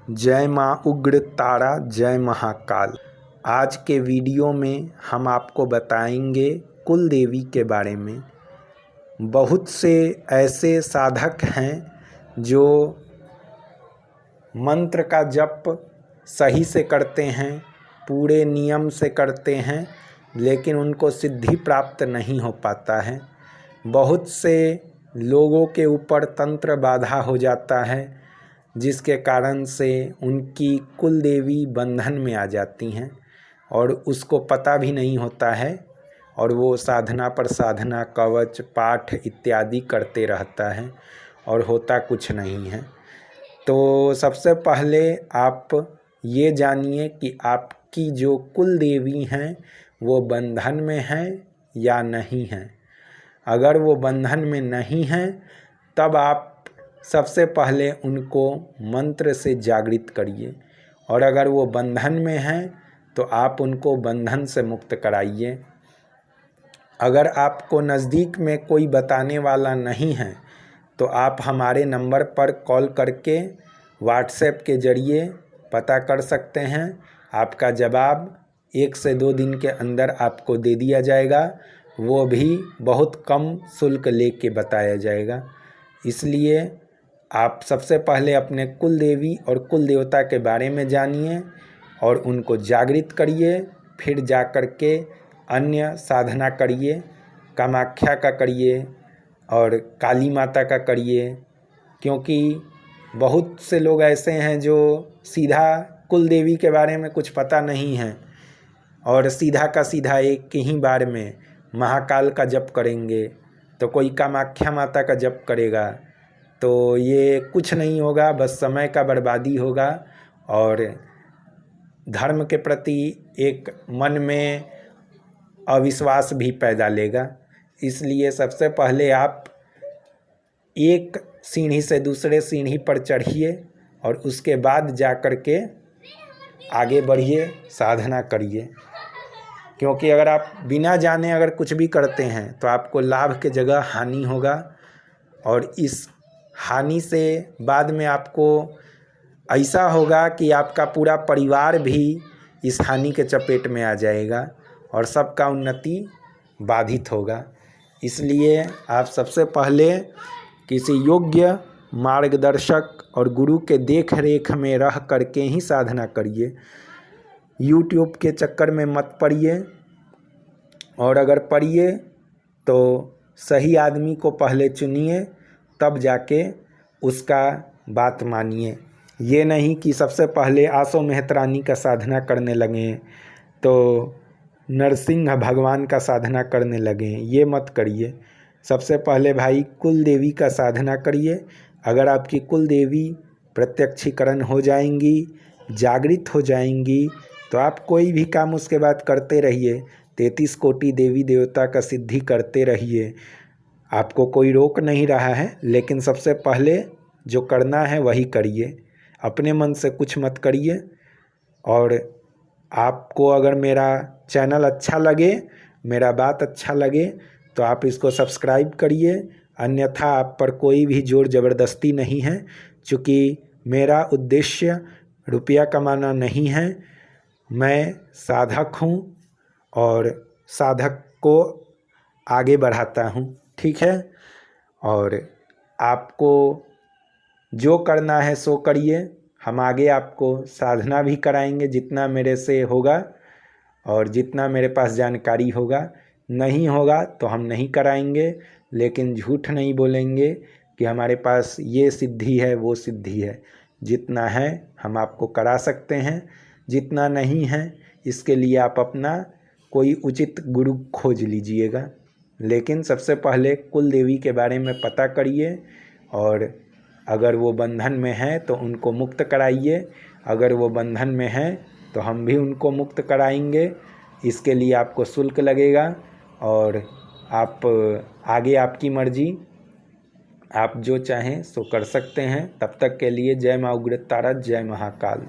जय माँ उग्र तारा, जय महाकाल। आज के वीडियो में हम आपको बताएंगे कुल देवी के बारे में। बहुत से ऐसे साधक हैं जो मंत्र का जप सही से करते हैं, पूरे नियम से करते हैं, लेकिन उनको सिद्धि प्राप्त नहीं हो पाता है। बहुत से लोगों के ऊपर तंत्र बाधा हो जाता है, जिसके कारण से उनकी कुल देवी बंधन में आ जाती हैं और उसको पता भी नहीं होता है, और वो साधना पर साधना, कवच पाठ इत्यादि करते रहता है और होता कुछ नहीं है। तो सबसे पहले आप ये जानिए कि आपकी जो कुल देवी हैं वो बंधन में हैं या नहीं हैं। अगर वो बंधन में नहीं हैं तब आप सबसे पहले उनको मंत्र से जागृत करिए, और अगर वो बंधन में हैं तो आप उनको बंधन से मुक्त कराइए। अगर आपको नज़दीक में कोई बताने वाला नहीं है तो आप हमारे नंबर पर कॉल करके व्हाट्सएप के ज़रिए पता कर सकते हैं। आपका जवाब 1 से 2 दिन के अंदर आपको दे दिया जाएगा, वो भी बहुत कम शुल्क लेके बताया जाएगा। इसलिए आप सबसे पहले अपने कुल देवी और कुल देवता के बारे में जानिए और उनको जागृत करिए, फिर जा कर के अन्य साधना करिए। कामाख्या का करिए और काली माता का करिए, क्योंकि बहुत से लोग ऐसे हैं जो सीधा कुल देवी के बारे में कुछ पता नहीं है और सीधा का सीधा एक ही बार में महाकाल का जप करेंगे, तो कोई कामाख्या माता का जप करेगा, तो ये कुछ नहीं होगा, बस समय का बर्बादी होगा और धर्म के प्रति एक मन में अविश्वास भी पैदा लेगा। इसलिए सबसे पहले आप एक सीढ़ी से दूसरे सीढ़ी पर चढ़िए और उसके बाद जा कर के आगे बढ़िए, साधना करिए। क्योंकि अगर आप बिना जाने अगर कुछ भी करते हैं तो आपको लाभ के जगह हानि होगा, और इस हानि से बाद में आपको ऐसा होगा कि आपका पूरा परिवार भी इस हानि के चपेट में आ जाएगा और सबका उन्नति बाधित होगा। इसलिए आप सबसे पहले किसी योग्य मार्गदर्शक और गुरु के देख रेख में रह करके ही साधना करिए। यूट्यूब के चक्कर में मत पड़िए, और अगर पड़िए तो सही आदमी को पहले चुनिए, तब जाके उसका बात मानिए। ये नहीं कि सबसे पहले आसो मेहतरानी का साधना करने लगें तो नरसिंह भगवान का साधना करने लगें, ये मत करिए। सबसे पहले भाई कुल देवी का साधना करिए। अगर आपकी कुल देवी प्रत्यक्षीकरण हो जाएंगी, जागृत हो जाएंगी, तो आप कोई भी काम उसके बाद करते रहिए। 33 कोटि देवी देवता का सिद्धि करते रहिए, आपको कोई रोक नहीं रहा है। लेकिन सबसे पहले जो करना है वही करिए, अपने मन से कुछ मत करिए। और आपको अगर मेरा चैनल अच्छा लगे, मेरा बात अच्छा लगे, तो आप इसको सब्सक्राइब करिए, अन्यथा आप पर कोई भी जोर ज़बरदस्ती नहीं है। चूँकि मेरा उद्देश्य रुपया कमाना नहीं है, मैं साधक हूँ और साधक को आगे बढ़ाता हूँ, ठीक है। और आपको जो करना है सो करिए। हम आगे आपको साधना भी कराएंगे जितना मेरे से होगा और जितना मेरे पास जानकारी होगा। नहीं होगा तो हम नहीं कराएंगे, लेकिन झूठ नहीं बोलेंगे कि हमारे पास ये सिद्धि है वो सिद्धि है। जितना है हम आपको करा सकते हैं, जितना नहीं है इसके लिए आप अपना कोई उचित गुरु खोज लीजिएगा। लेकिन सबसे पहले कुल देवी के बारे में पता करिए, और अगर वो बंधन में हैं तो उनको मुक्त कराइए। अगर वो बंधन में हैं तो हम भी उनको मुक्त कराएंगे। इसके लिए आपको शुल्क लगेगा, और आप आगे आपकी मर्जी, आप जो चाहें सो कर सकते हैं। तब तक के लिए जय माँ उग्र तारा, जय महाकाल।